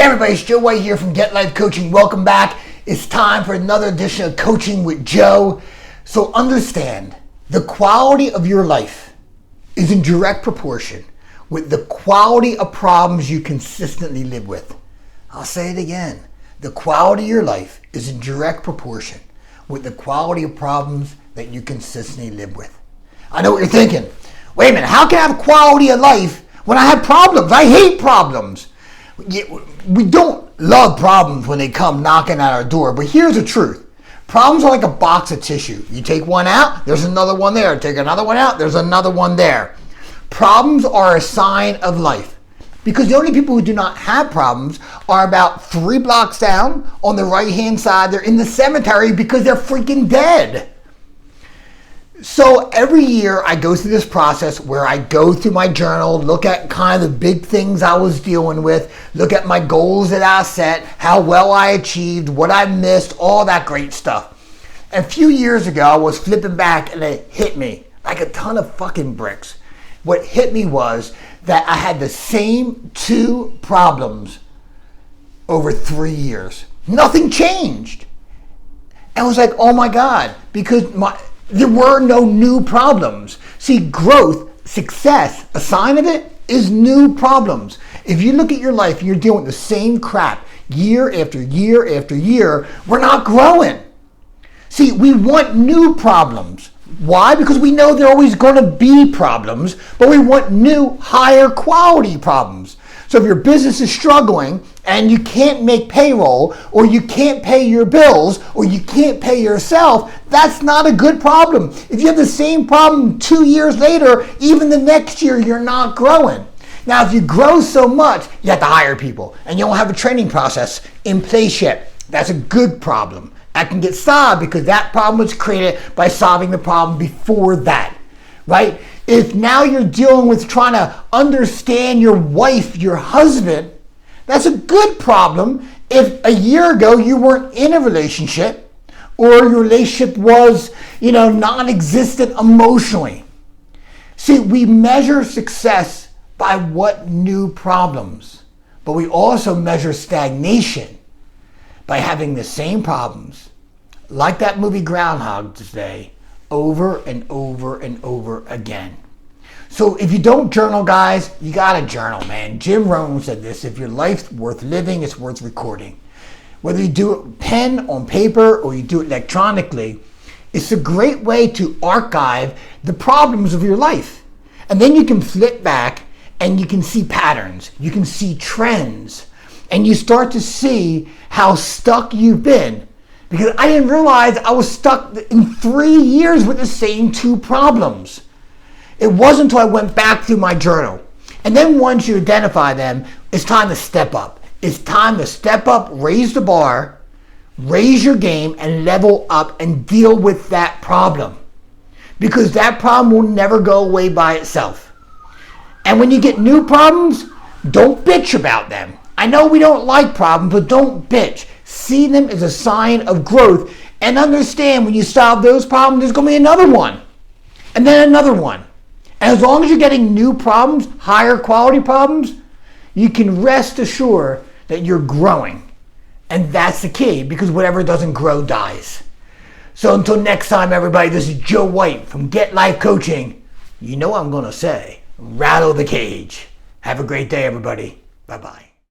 Hey everybody, it's Joe White here from Get Life Coaching. Welcome back. It's time for another edition of Coaching with Joe. So understand, the quality of your life is in direct proportion with the quality of problems you consistently live with. I'll say it again. The quality of your life is in direct proportion with the quality of problems that you consistently live with. I know what you're thinking. Wait a minute, how can I have quality of life when I have problems? I hate problems. We don't love problems when they come knocking at our door, but here's the truth. Problems are like a box of tissue. You take one out, there's another one there. Take another one out, there's another one there. Problems are a sign of life because the only people who do not have problems are about 3 blocks down on the right-hand side. They're in the cemetery because they're freaking dead. So every year I go through this process where I go through my journal, look at kind of the big things I was dealing with, look at my goals that I set, how well I achieved, what I missed, all that great stuff. A few years ago, I was flipping back and it hit me like a ton of fucking bricks. What hit me was that I had the same 2 problems over 3 years. Nothing changed. And I was like, oh my God, because there were no new problems. See, growth, success, a sign of it is new problems. If you look at your life and you're dealing with the same crap year after year after year, we're not growing. See, we want new problems. Why? Because we know there are always going to be problems, but we want new, higher quality problems. So if your business is struggling and you can't make payroll, or you can't pay your bills, or you can't pay yourself, that's not a good problem. If you have the same problem 2 years later, even the next year, you're not growing. Now, if you grow so much, you have to hire people, and you don't have a training process in place yet. That's a good problem. That can get solved because that problem was created by solving the problem before that, right? If now you're dealing with trying to understand your wife, your husband, that's a good problem. If a year ago you weren't in a relationship or your relationship was, non-existent emotionally. See, we measure success by what new problems, but we also measure stagnation by having the same problems, like that movie Groundhog Day, over and over and over again. So if you don't journal, guys, you gotta journal, man. Jim Rohn said this: if your life's worth living, it's worth recording. Whether you do it pen on paper or you do it electronically, it's a great way to archive the problems of your life. And then you can flip back and you can see patterns, you can see trends, and you start to see how stuck you've been. Because I didn't realize I was stuck in 3 years with the same 2 problems. It wasn't until I went back through my journal. And then once you identify them, it's time to step up. It's time to step up, raise the bar, raise your game, and level up and deal with that problem. Because that problem will never go away by itself. And when you get new problems, don't bitch about them. I know we don't like problems, but don't bitch. See them as a sign of growth and understand when you solve those problems, there's going to be another one and then another one. And as long as you're getting new problems, higher quality problems, you can rest assured that you're growing. And that's the key, because whatever doesn't grow dies. So until next time, everybody, this is Joe White from Get Life Coaching. You know what I'm going to say. Rattle the cage. Have a great day, everybody. Bye-bye.